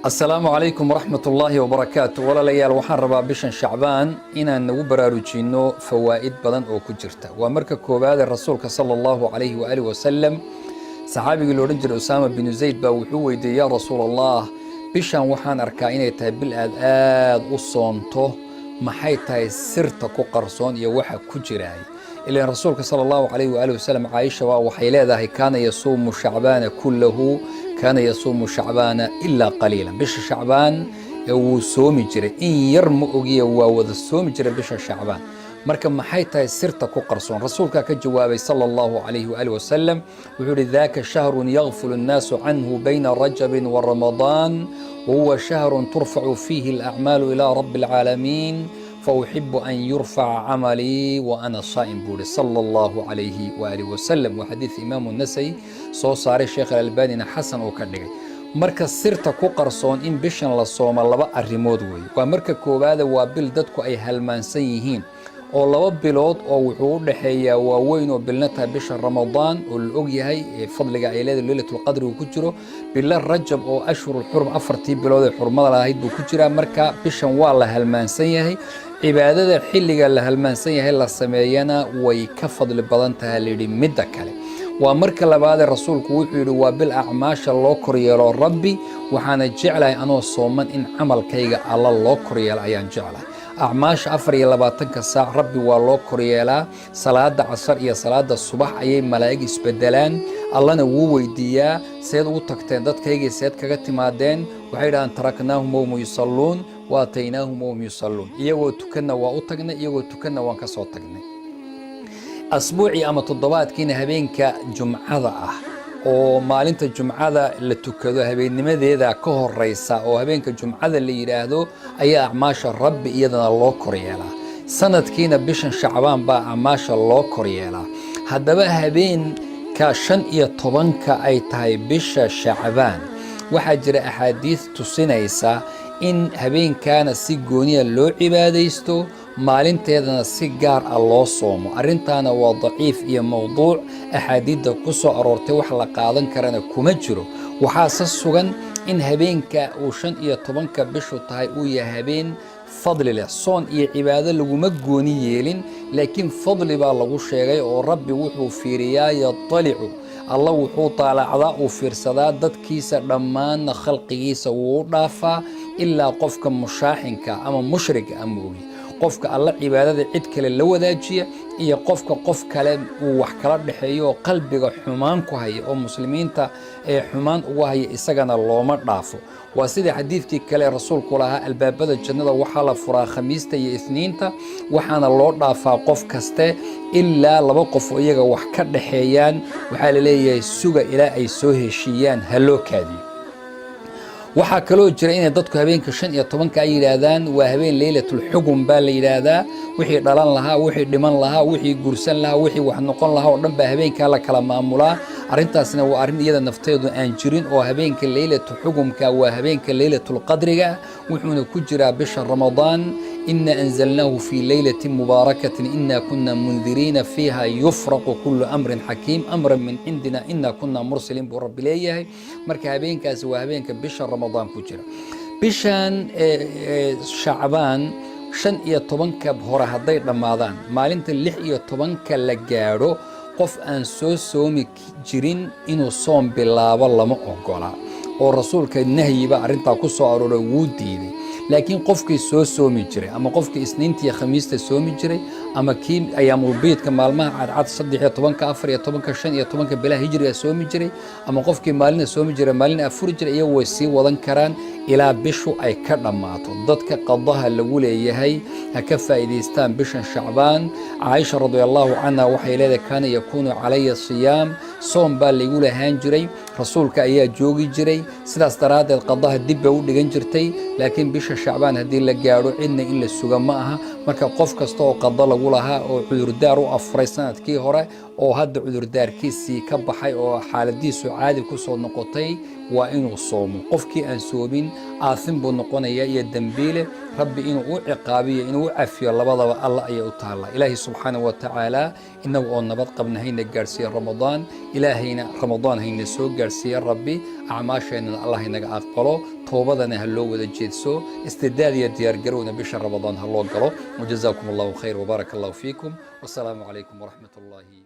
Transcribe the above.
السلام عليكم ورحمة الله وبركاته. ولا ليال وحن ربا بشن شعبان إن نجو براروجينو فوائد بدن أو كجرتا ومركا كوباد الرسول صلى الله عليه وآله وسلم صحابي الورنجر أسامة بن زيد باوحو ويدي يا رسول الله بشن وحن أركاينة تابل آد أصونتو محيطة سرتا كقرصون يوحى كجراي إلا الرسول صلى الله عليه وآله وسلم عائشة وحيلاده كان يصوم شعبان كله كان يصوم شعبان إلا قليلا بش شعبان وصوم جري إن يرمؤجي ووذ الصوم جري بش شعبان مركب محيطة سرت كقرصون رسولك كجوابي صلى الله عليه وآله وسلم ويقول ذاك شهر يغفل الناس عنه بين رجب ورمضان وهو شهر ترفع فيه الأعمال إلى رب العالمين فأحب أن يرفع عملي وأنا صائم بوري صلى الله عليه وآله وسلم وحديث إمام النسائي soo saaray Sheekh Al-Albani xasan oo ka dhigay marka sirta ku qarsoon in bishan la soomo laba arimood weey waa marka koowaad waa bil dadku ay halmaansan yihiin oo laba bilood oo wuxuu u dhaxeeyaa waaweyn oo bilnata bisha Ramadaan oo la og yahay fadliga ay leedahay Laylatul Qadr uu ku jiro bil Rajab oo ashhurul xurum afartii bilood ee xurmada lahayd buu ku jira marka bishan waa la halmaansan yahay cibaadada xilliga la halmaansan yahay la sameeyana way ka fadli badan tahay leeyahay midda kale ومرك لبعض الرسول كويل وبال أعماش الله كريال ربي وحنا جعله أنا صومن إن عمل كيجا على الله كريال أيان جعله أعماش أفري لبعضك الساعة ربي والله كرياله صلاة عصر يا صلاة الصبح أي ملاك يسبدلان الله نووي ديا سيد وتكتين دت كيجي سيد كجت مادين وحيدا أن تركناهم وهم يصلون واتيناهم وهم يصلون يجوا تكنا وأتجنا يجوا تكنا وانكسوتجنا أسبوعي أما تضبط كنا هبينك جمعة أو مالنت الجمعة اللي تكذو هبين نمذي ذا كهر رئيسا أو هبينك الجمعة اللي يراهدو أي أعماش الرب إيدنا الله كريالا سنة كنا بشن شعبان با أعماش الله كريالا هذا بقى هبين كشن يطبنك أي تاي بش شعبان وحجر أحاديث تسينيسا إن هبين كان سيجونيا لو عباديستو maalinteedana si gaar ah loo soomo arrintaana waa daciif iyo mowduuc axaadiidda ku soo aroortay wax la qaadan karana kuma jiro waxaase sugan in habeenka uu 15ka bishu tahay uu yahay habeen fadli leh soon iyo cibaado laguma gooni yeelin laakiin fadli baa lagu sheegay oo rabbi wuxuu fiiriyaa yatalicu allah wuxuu taalacdaa uu fiirsadaa dadkiisa dhammaan khalqigiisa wuu dhaafaa ilaa qofka mushaaxinka ama mushriga ama ogi qofka alla cibaadada cid kale la wadaajiya iyo qofka qof kale uu wax kala dhaxeeyo qalbiga xumaan ku haya oo muslimiinta ee xumaan ugu haya isagana looma dhaafo waa sida xadiidkii kale rasuulku lahaa albaabada jannada waxa la furaa khamiista iyo isniinta waxaana loo dhaafaa qof kaste ilaa laba qof oo iyaga wax ka dhaxeeyaan waxa la leeyahay suga ilaa ay soo heshiiyaan haloo kaadiyo waxaa kaloo jira in dadku habeenka 15ka ay yiraahdaan waa habeen laylatul xugum baa la yiraahdaa wixii dhalan lahaa wixii dhiman lahaa wixii gursan lahaa wixii wax noqon lahaa oo dhan baa habeenka la kala maamulaa arrintaasna waa arrin iyada nafteedu aan jirin oo habeenka laylatul xugumka waa habeenka laylatul qadriga wuxuuna ku jiraa bisha ramadaan إنا أنزلناه في ليلة مباركة إنا كنا منذرين فيها يفرق كل أمر حكيم أمرا من عندنا إنا كنا مرسلين برب ليه مركا هبينك أسوا هبينك بشهر رمضان كجرا بشان شعبان شن يطبنك بهورا هدي رمضان مالنت اللح يطبنك لجارو قف أن سومي جرين إنو صوم بالله والله مؤقلا والرسول كالنهي بقى رنتا كسو عرورو ودي لكن قفك سومي جري أما قفك إسنينتي خميسة سومي جري أما كيم أيام البيت كمال ما عاد صدق يطبنك أفر يطبنك شن يطبنك بلا هجري سومي جري أما قفك مالنا سومي جري مالنا أفر جري يوسي وضن كران إلى بشو أي كرماتو ضدك قضاها الأولى يهي هكفى إذا بشن شعبان عائشة رضي الله عنها وحي لذا كان يكون علي الصيام صوم بال يقول هانجري رسولك أيا جوجي جري sidaas daraaddeed qadaha dib bay u dhigan jirtay laakiin bisha shacbaan haddii la gaadho cidna in la suga ma aha marka qof kasta oo qado lagu lahaa oo cudurdaar u afuray sanadkii hore oo hadda cudurdaarkiisii ka baxay oo xaaladiisu caadi ku soo noqotay waa inuu soomo qofkii aan soomin aasin buu noqonaya iyo dambiile rabbi inuu u ciqaabiyo inuu u cafiyo labadaba alla ayay u taala ilaahi subxaanahu wa tacaala inagu oo nabad qabna hayna gaarsiiya ramadaan ilaahayna ramadaan hayna soo gaarsiiya rabbi acmaasheenna allah inaga aqbalo toobadana ha loo wada jeedso istidaad iyo diyaargarowna bisha ramadaan ha loo galo wajazaakum allahu khayr wabaaraka allahu fiikum wasalaamu calaykum waraxmat ullaahi